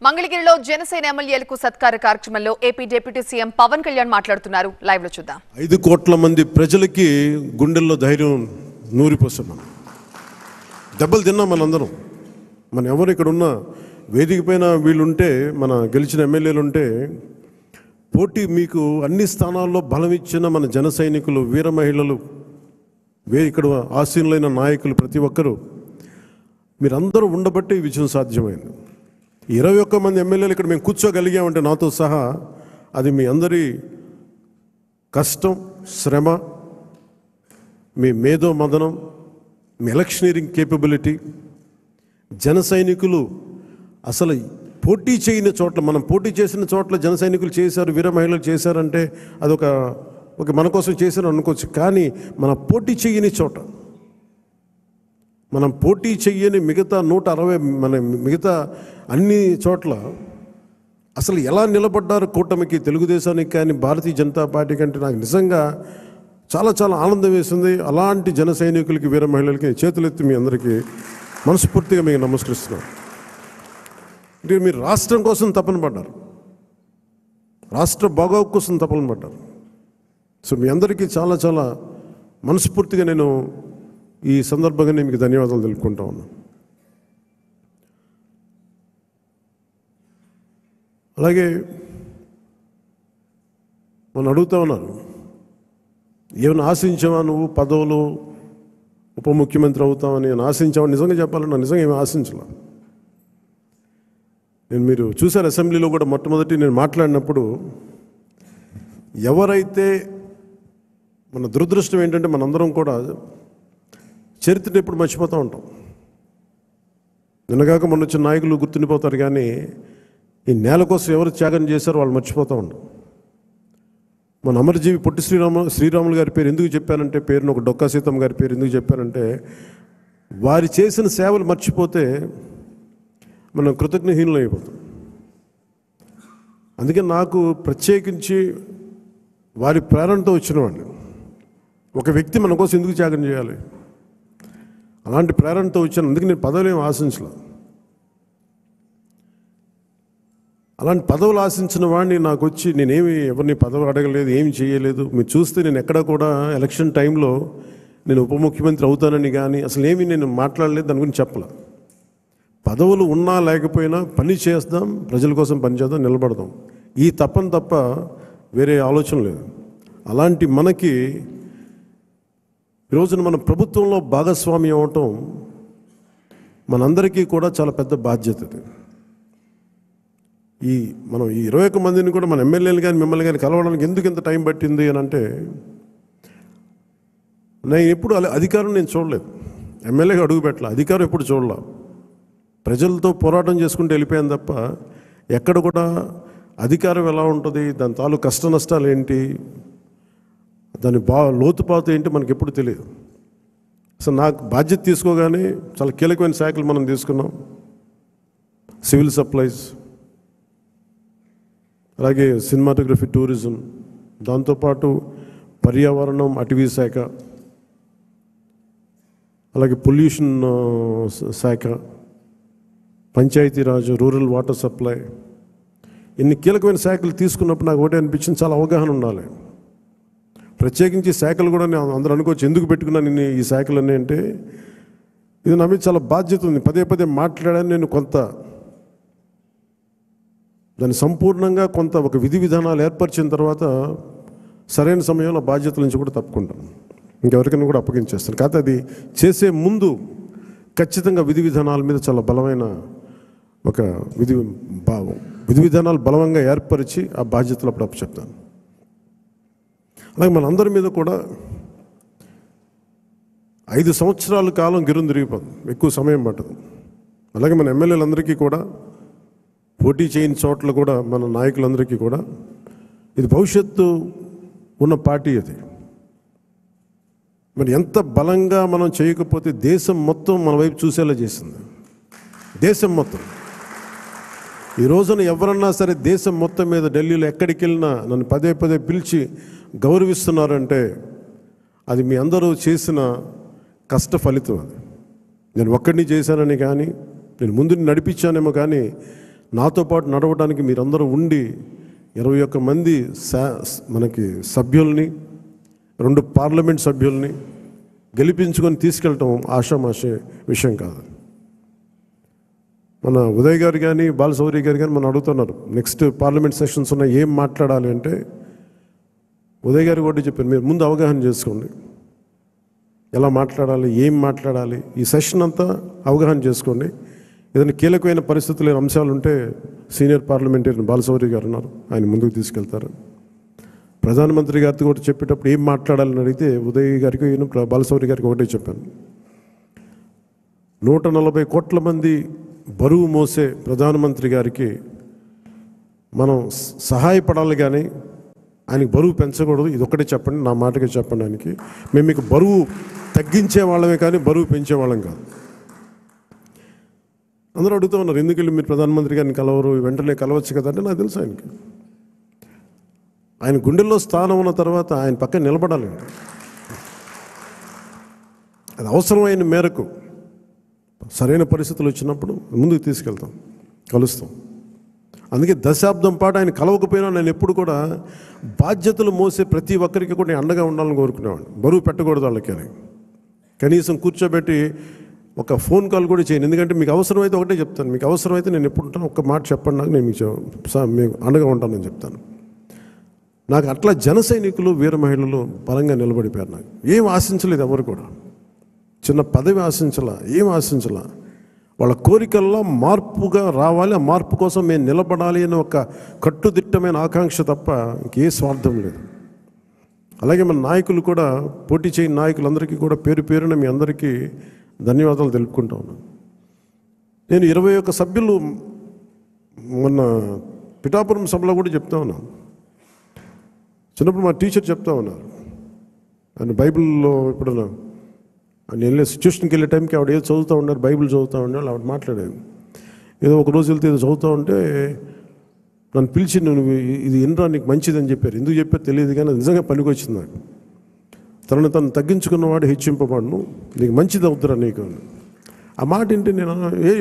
మంగళగిరిలో జనసేన ఎమ్మెల్యేలకు సత్కార కార్యక్రమంలో AP deputy CM Pawan Kalyan మాట్లాడుతున్నారు. లైవ్ లో చూద్దాం. 5 కోట్ల మంది ప్రజలకి గుండెల్లో ధైర్యం నూరిపోసాం. మనం దెబ్బలు తిన్నాం. మనందరం మన ఎవరు ఇక్కడ ఉన్న వేదిక పైన వీళ్ళుంటే, మన గెలిచిన ఎమ్మెల్యేలు ఉంటే, పోటీ మీకు అన్ని స్థానాల్లో బలం ఇచ్చిన మన జన సైనికులు, వీర మహిళలు, ఇక్కడ ఆసీనులైన నాయకులు ప్రతి ఒక్కరూ మీరందరూ ఉండబట్టే ఈ విజయం సాధ్యమైంది. 21 మంది ఎమ్మెల్యేలు ఇక్కడ మేము కూర్చోగలిగామంటే నాతో సహా అది మీ అందరి కష్టం, శ్రమ, మీ మేధో మదనం, మీ ఎలక్షనీరింగ్ కేపబిలిటీ. జన సైనికులు అసలు పోటీ చేయని చోట్ల, మనం పోటీ చేసిన చోట్ల జన సైనికులు చేశారు, వీర మహిళలు చేశారంటే అదొక మన కోసం చేశారు అనుకోవచ్చు. కానీ మన పోటీ చేయని చోట, మనం పోటీ చెయ్యని మిగతా 160 మన మిగతా అన్ని చోట్ల అసలు ఎలా నిలబడ్డారు కూటమికి, తెలుగుదేశానికి కానీ భారతీయ జనతా పార్టీ కంటే నాకు నిజంగా చాలా చాలా ఆనందం వేసింది. అలాంటి జన సైనికులకి, వీర మహిళలకి చేతులెత్తి మీ అందరికీ మనస్ఫూర్తిగా మీకు నమస్కరిస్తున్నాను. అంటే మీరు రాష్ట్రం కోసం తపన పడ్డారు, రాష్ట్ర బాగోగు కోసం తపన పడ్డారు. సో మీ అందరికీ చాలా చాలా మనస్ఫూర్తిగా నేను ఈ సందర్భంగా నేను మీకు ధన్యవాదాలు తెలుపుకుంటా ఉన్నాను. అలాగే మనం అడుగుతా ఉన్నారు, ఏమైనా ఆశించావా నువ్వు? పదవులు, ఉప ముఖ్యమంత్రి అవుతామని నేను ఆశించావా? నిజంగా చెప్పాలన్నా నిజంగా ఏమి ఆశించలే. మీరు చూశారు అసెంబ్లీలో కూడా మొట్టమొదటి నేను మాట్లాడినప్పుడు, ఎవరైతే మన దురదృష్టం ఏంటంటే మనందరం కూడా చరిత్రను ఎప్పుడు మర్చిపోతూ ఉంటాం. నిన్నగాక మొన్న వచ్చిన నాయకులు గుర్తుండిపోతారు, కానీ ఈ నేల కోసం ఎవరు త్యాగం చేశారో వాళ్ళు మర్చిపోతూ ఉంటాం. మన అమరజీవి పొట్టి శ్రీరాములు గారి పేరు ఎందుకు చెప్పానంటే, పేరును ఒక డొక్కా సీతమ్మ గారి పేరు ఎందుకు చెప్పానంటే, వారి చేసిన సేవలు మర్చిపోతే మనం కృతజ్ఞహీనులు అయిపోతాం. అందుకే నాకు ప్రత్యేకించి వారి ప్రేరణతో వచ్చినవాడిని. ఒక వ్యక్తి మన కోసం ఎందుకు త్యాగం చేయాలి? అలాంటి ప్రేరణతో వచ్చాను. అందుకే నేను పదవులు ఏమి ఆశించలేదు. అలాంటి పదవులు ఆశించిన వాడిని నాకు వచ్చి నేనేమి ఎవరిని పదవి అడగలేదు, ఏమి చేయలేదు. మీరు చూస్తే నేను ఎక్కడ కూడా ఎలక్షన్ టైంలో నేను ఉప ముఖ్యమంత్రి అవుతానని కానీ అసలు ఏమీ నేను మాట్లాడలేదు, దాని గురించి చెప్పలే. పదవులు ఉన్నా లేకపోయినా పని చేద్దాం, ప్రజల కోసం పనిచేద్దాం, నిలబడదాం, ఈ తప్పని తప్ప వేరే ఆలోచన లేదు. అలాంటి మనకి ఈరోజున మన ప్రభుత్వంలో భాగస్వామ్యం అవటం మనందరికీ కూడా చాలా పెద్ద బాధ్యత. మనం ఈ 21 మందిని కూడా మన ఎమ్మెల్యేలు కానీ మిమ్మల్ని కానీ కలవడానికి ఎందుకు ఇంత టైం పట్టింది అని అంటే, నేను ఎప్పుడు అధికారం నేను చూడలేదు, ఎమ్మెల్యేగా అడుగు పెట్టలే, అధికారం ఎప్పుడు చూడలే. ప్రజలతో పోరాటం చేసుకుంటూ వెళ్ళిపోయాను తప్ప ఎక్కడ కూడా అధికారం ఎలా ఉంటుంది, దాని తాలూకు కష్ట నష్టాలు ఏంటి, దాని లోతుపాతు ఏంటి మనకి ఎప్పుడు తెలియదు. అసలు నాకు బాధ్యత తీసుకోగానే చాలా కీలకమైన శాఖలు మనం తీసుకున్నాం. సివిల్ సప్లైస్, అలాగే సినిమాటోగ్రఫీ, టూరిజం, దాంతోపాటు పర్యావరణం, అటవీ శాఖ, అలాగే పొల్యూషన్ శాఖ, పంచాయతీరాజ్, రూరల్ వాటర్ సప్లై, ఇన్ని కీలకమైన శాఖలు తీసుకున్నప్పుడు నాకు ఒకటే అనిపించింది, చాలా అవగాహన ఉండాలి. ప్రత్యేకించి శాఖలు కూడా నేను అందరూ అనుకోవచ్చు ఎందుకు పెట్టుకున్నాను ఈ శాఖలన్నీ అంటే, ఇది నా మీద చాలా బాధ్యత ఉంది. పదే పదే మాట్లాడాను నేను. కొంత దాన్ని సంపూర్ణంగా కొంత ఒక విధి విధానాలు ఏర్పరిచిన తర్వాత సరైన సమయంలో బాధ్యతల నుంచి కూడా తప్పుకుంటాను, ఇంకెవరికైనా కూడా అప్పగించేస్తాను. కాకపోతే అది చేసే ముందు ఖచ్చితంగా విధి విధానాల మీద చాలా బలమైన ఒక విధి విధానాలు బలంగా ఏర్పరిచి ఆ బాధ్యతలు అప్పుడు చెప్తాను. అలాగే మనందరి మీద కూడా 5 సంవత్సరాల కాలం గిరుం తిరిగిపోతుంది, ఎక్కువ సమయం పట్టదు. అలాగే మన ఎమ్మెల్యేలందరికీ కూడా, పోటీ చేయని చోట్ల కూడా మన నాయకులందరికీ కూడా ఇది భవిష్యత్తు ఉన్న పార్టీ. అది మరి ఎంత బలంగా మనం చేయకపోతే దేశం మొత్తం మన వైపు చూసేలా చేసింది. దేశం మొత్తం ఈ రోజున ఎవరన్నా సరే దేశం మొత్తం మీద ఢిల్లీలో ఎక్కడికి వెళ్ళినా నన్ను పదే పదే పిలిచి గౌరవిస్తున్నారంటే అది మీ అందరూ చేసిన కష్ట ఫలితం. అది నేను ఒక్కడిని చేశానని కానీ, నేను ముందు నడిపించానేమో కానీ నాతో పాటు నడవడానికి మీరందరూ ఉండి 21 మంది మనకి సభ్యుల్ని 2 పార్లమెంట్ సభ్యుల్ని గెలిపించుకొని తీసుకెళ్ళటం ఆషామాషే విషయం కాదు. మన ఉదయ్ గారు కానీ బాలశౌరి గారు కానీ మనం అడుగుతున్నారు నెక్స్ట్ పార్లమెంట్ సెషన్స్ ఉన్నాయి ఏం మాట్లాడాలి అంటే, ఉదయ్ గారు కూడా చెప్పారు మీరు ముందు అవగాహన చేసుకోండి, ఎలా మాట్లాడాలి, ఏం మాట్లాడాలి, ఈ సెషన్ అంతా అవగాహన చేసుకోండి. ఏదైనా కీలకమైన పరిస్థితులు అంశాలు ఉంటే సీనియర్ పార్లమెంటరీయన్ బాలశౌరి గారు ఉన్నారు, ఆయన ముందుకు తీసుకెళ్తారు. ప్రధానమంత్రి గారితో కూడా చెప్పేటప్పుడు ఏం మాట్లాడాలని అడిగితే ఉదయ్ గారికి బాలశౌరి గారికి ఒకటే చెప్పాను, 140 కోట్ల మంది బరువు మోసే ప్రధానమంత్రి గారికి మనం సహాయపడాలి కానీ ఆయనకి బరువు పెంచకూడదు. ఇది ఒక్కటే చెప్పండి, నా మాటగా చెప్పండి ఆయనకి. మేము మీకు బరువు తగ్గించే వాళ్ళమే కానీ బరువు పెంచే వాళ్ళం కాదు. అందరూ అడుగుతూ ఉన్నారు ఎందుకు వెళ్ళి మీరు ప్రధానమంత్రి గారిని కలవరు, వెంటనే కలవచ్చు కదా అంటే నాకు తెలుసు ఆయనకి ఆయన గుండెల్లో స్థానం ఉన్న తర్వాత ఆయన పక్కన నిలబడాలండి. అది అవసరమైన మేరకు సరైన పరిస్థితులు వచ్చినప్పుడు ముందుకు తీసుకెళ్తాం, కలుస్తాం. అందుకే దశాబ్దం పాటు ఆయన కలవకపోయినా నేను ఎప్పుడు కూడా బాధ్యతలు మోసే ప్రతి ఒక్కరికి కూడా నేను అండగా ఉండాలని కోరుకునేవాడిని. బరువు పెట్టకూడదు వాళ్ళకి అని కనీసం కూర్చోబెట్టి ఒక ఫోన్ కాల్ కూడా చేయను. ఎందుకంటే మీకు అవసరమైతే ఒకటే చెప్తాను, మీకు అవసరమైతే నేను ఎప్పుడు ఉంటాను ఒక్క మాట చెప్పండి నాకు, నేను మీకు అండగా ఉంటానని చెప్తాను. నాకు అట్లా జన సైనికులు వీర మహిళలు బలంగా నిలబడిపోయారు. నాకు ఏం ఆశించలేదు, ఎవరు కూడా చిన్న పదవి ఆశించలా, ఏం ఆశించలా. వాళ్ళ కోరికల్లో మార్పుగా రావాలి, ఆ మార్పు కోసం మేము నిలబడాలి అని ఒక కట్టుదిట్టమైన ఆకాంక్ష తప్ప ఇంకే స్వార్థం లేదు. అలాగే మన నాయకులు కూడా, పోటీ చేయని నాయకులందరికీ కూడా పేరు పేరున మీ అందరికీ ధన్యవాదాలు తెలుపుకుంటా ఉన్నాను. నేను 21 సభ్యులు మొన్న పిఠాపురం సభలో కూడా చెప్తా ఉన్నాను. చిన్నప్పుడు మా టీచర్ చెప్తా ఉన్నారు, ఆయన బైబిల్లో ఇప్పుడు నేను వెళ్ళే సిచ్యువేషన్కి వెళ్ళే టైంకి ఆవిడ ఏదో చదువుతూ ఉన్నారు, బైబిల్ చదువుతూ ఉన్నారు. ఆవిడ మాట్లాడేది ఏదో ఒక రోజు వెళ్తే ఏదో చదువుతూ ఉంటే నన్ను పిలిచి నువ్వు ఇది ఎన్రా నీకు మంచిదని చెప్పారు. ఎందుకు చెప్పారు తెలియదు కానీ నిజంగా పనికొచ్చింది నాకు. తను తగ్గించుకున్నవాడు హెచ్చింపబడును, నీకు మంచిది అవుతురా నీకు. ఆ మాట ఏంటి నేను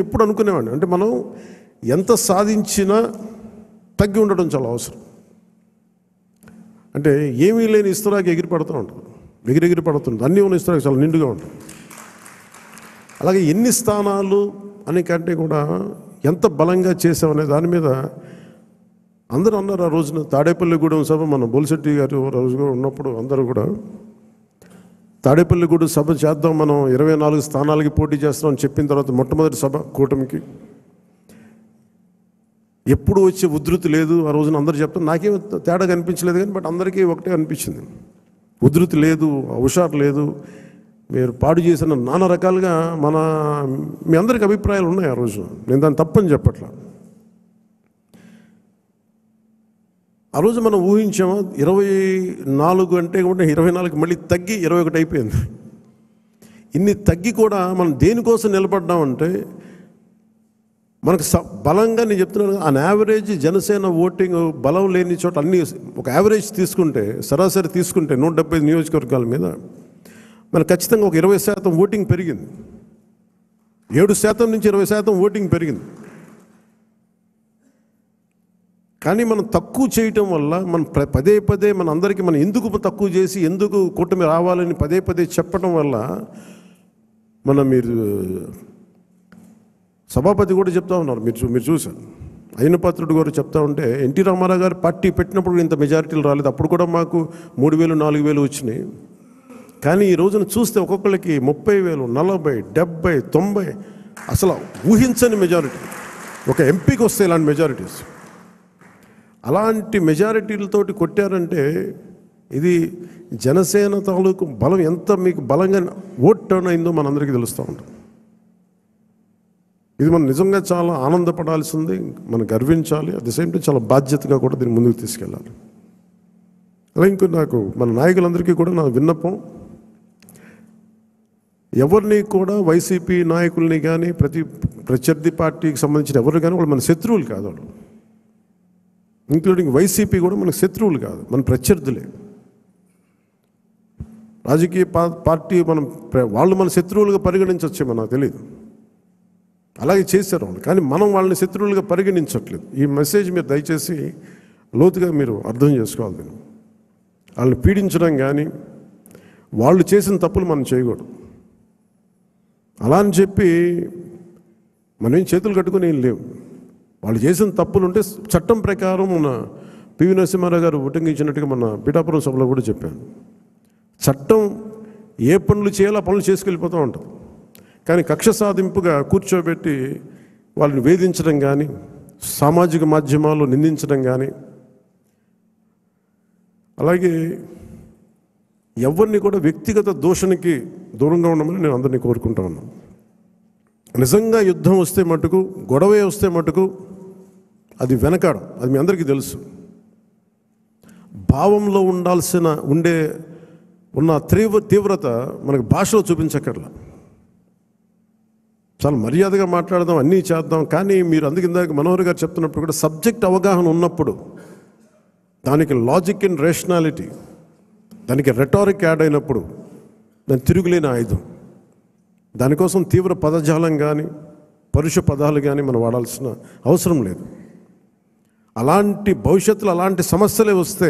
ఎప్పుడు అనుకునేవాడిని, అంటే మనం ఎంత సాధించినా తగ్గి ఉండడం చాలా అవసరం. అంటే ఏమీ లేని ఇస్తరాకి ఎగిరి పడుతూ ఉంటుంది, ఎగిరెగిరి పడుతుంది. అన్నీ ఉన్న ఇస్తరాకి చాలా నిండుగా ఉంటుంది. అలాగే ఎన్ని స్థానాలు అని కంటే కూడా ఎంత బలంగా చేసామనే దాని మీద అందరూ అన్నారు. ఆ రోజున తాడేపల్లిగూడెం సభ మన బొలిశెట్టి గారు రోజుగా ఉన్నప్పుడు అందరూ కూడా తాడేపల్లిగూడెం సభ చేద్దాం, మనం 24 స్థానాలకి పోటీ చేస్తాం అని చెప్పిన తర్వాత మొట్టమొదటి సభ కూటమికి ఎప్పుడు వచ్చే ఉధృతి లేదు. ఆ రోజున అందరూ చెప్తారు, నాకేం తేడా కనిపించలేదు కానీ బట్ అందరికీ ఒకటే అనిపించింది, ఉధృతి లేదు, హుషారు లేదు, మీరు పాడు చేసిన నానా రకాలుగా మీ అందరికి అభిప్రాయాలు ఉన్నాయి. ఆ రోజు నేను దాన్ని తప్పని చెప్పట్లా. ఆ రోజు మనం ఊహించామా 24 అంటే కూడా 24 మళ్ళీ తగ్గి 21 అయిపోయింది. ఇన్ని తగ్గి కూడా మనం దేనికోసం నిలబడ్డామంటే మనకు బలంగా, నేను చెప్తున్నాను ఆన్ యావరేజ్ జనసేన ఓటింగ్ బలం లేని చోట అన్ని ఒక యావరేజ్ తీసుకుంటే, సరాసరి తీసుకుంటే 170 నియోజకవర్గాల మీద మనకు ఖచ్చితంగా ఒక 20% ఓటింగ్ పెరిగింది. 7% నుంచి 20% ఓటింగ్ పెరిగింది. కానీ మనం తక్కువ చేయటం వల్ల మనం పదే పదే మన అందరికీ మనం ఎందుకు తక్కువ చేసి ఎందుకు కూటమి రావాలని పదే పదే చెప్పడం వల్ల మీరు సభాపతి కూడా చెప్తా ఉన్నారు, మీరు చూశారు, అయ్యనపాత్రుడు గారు చెప్తా ఉంటే ఎన్టీ రామారావు గారు పార్టీ పెట్టినప్పుడు ఇంత మెజారిటీలు రాలేదు, అప్పుడు కూడా మాకు 3,000 4,000 వచ్చినాయి. కానీ ఈ రోజున చూస్తే ఒక్కొక్కరికి 30,000 40 70 90 అసలు ఊహించని మెజారిటీ. ఒక ఎంపీకి వస్తే ఇలాంటి మెజారిటీస్, అలాంటి మెజారిటీలతోటి కొట్టారంటే ఇది జనసేన తాలూకు బలం ఎంత మీకు బలంగా ఓట్ టర్న్ అయిందో మనందరికీ తెలుస్తూ ఉంటుంది. ఇది మనం నిజంగా చాలా ఆనందపడాల్సింది, మనం గర్వించాలి. అట్ ది సేమ్ టైం చాలా బాధ్యతగా కూడా దీన్ని ముందుకు తీసుకెళ్ళాలి. అలా ఇంకో నాకు మన నాయకులందరికీ కూడా నా విన్నపం, ఎవరిని కూడా వైసీపీ నాయకుల్ని కానీ ప్రత్యర్థి పార్టీకి సంబంధించిన ఎవరు కానీ వాళ్ళు మన శత్రువులు కాదు, వాళ్ళు ఇంక్లూడింగ్ వైసీపీ కూడా మనకు శత్రువులు కాదు, మన ప్రత్యర్థులే. రాజకీయ పార్టీ వాళ్ళు మన శత్రువులుగా పరిగణించవచ్చేమో నాకు తెలియదు. అలాగే చేశారు వాళ్ళు. కానీ మనం వాళ్ళని శత్రువులుగా పరిగణించట్లేదు. ఈ మెసేజ్ మీరు దయచేసి లోతుగా మీరు అర్థం చేసుకోవాలి. దీన్ని వాళ్ళని పీడించడం కానీ వాళ్ళు చేసిన తప్పులు మనం చేయకూడదు. అలా అని చెప్పి మనం ఏం చేతులు కట్టుకుని ఏం లేవు. వాళ్ళు చేసిన తప్పులు ఉంటే చట్టం ప్రకారం మన పివి నరసింహారావు గారు ఉటంకించినట్టుగా మన పిఠాపురం సభలో కూడా చెప్పాను. చట్టం ఏ పనులు చేయాలో ఆ పనులు చేసుకెళ్ళిపోతూ ఉంటుంది. కానీ కక్ష సాధింపుగా కూర్చోబెట్టి వాళ్ళని వేధించడం కానీ సామాజిక మాధ్యమాల్లో నిందించడం కానీ, అలాగే ఎవరిని కూడా వ్యక్తిగత దూషణకి దూరంగా ఉండమని నేను అందరినీ కోరుకుంటా ఉన్నాను. నిజంగా యుద్ధం వస్తే మటుకు, గొడవే వస్తే మటుకు అది వెనకాడం, అది మీ అందరికీ తెలుసు. భావంలో ఉన్న తీవ్రత మనకు భాషలో చూపించక్కర్లా. చాలా మర్యాదగా మాట్లాడదాం, అన్నీ చేద్దాం. కానీ మీరు ఇందాక మనోహర్ గారు చెప్తున్నప్పుడు కూడా సబ్జెక్ట్ అవగాహన ఉన్నప్పుడు, దానికి లాజిక్ అండ్ రేషనాలిటీ, దానికి రెటారిక్ యాడ్ అయినప్పుడు దాని తిరుగులేని ఆయుధం. దానికోసం తీవ్ర పదజాలం కానీ పరుష పదాలు కానీ మనం వాడాల్సిన అవసరం లేదు. అలాంటి భవిష్యత్తులో అలాంటి సమస్యలే వస్తే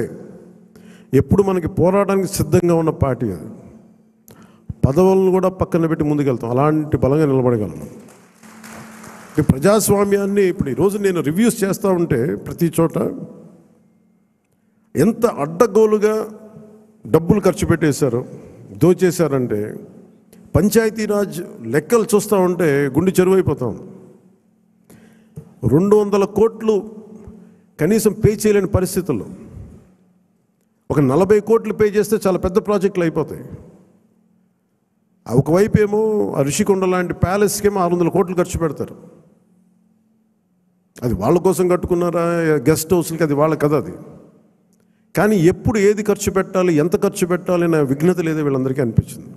ఎప్పుడు మనకి పోరాటానికి సిద్ధంగా ఉన్న పార్టీ అది. పదవులను కూడా పక్కన పెట్టి ముందుకెళ్తాం, అలాంటి బలంగా నిలబడగలం. ఈ ప్రజాస్వామ్యాన్ని ఇప్పుడు ఈరోజు నేను రివ్యూస్ చేస్తూ ఉంటే ప్రతి చోట ఎంత అడ్డగోలుగా డబ్బులు ఖర్చు పెట్టేశారో, దోచేశారంటే పంచాయతీరాజ్ లెక్కలు చూస్తూ ఉంటే గుండె చెరువైపోతాం. 200 కోట్లు కనీసం పే చేయలేని పరిస్థితుల్లో ఒక 40 కోట్లు పే చేస్తే చాలా పెద్ద ప్రాజెక్టులు అయిపోతాయి. ఒకవైపు ఏమో ఆ ఋషికొండ లాంటి ప్యాలెస్కేమో 600 కోట్లు ఖర్చు పెడతారు. అది వాళ్ళ కోసం కట్టుకున్నారా, గెస్ట్ హౌస్లకి, అది వాళ్ళ కథ అది. కానీ ఎప్పుడు ఏది ఖర్చు పెట్టాలి, ఎంత ఖర్చు పెట్టాలి అనే విఘ్నత లేదో వీళ్ళందరికీ అనిపించింది.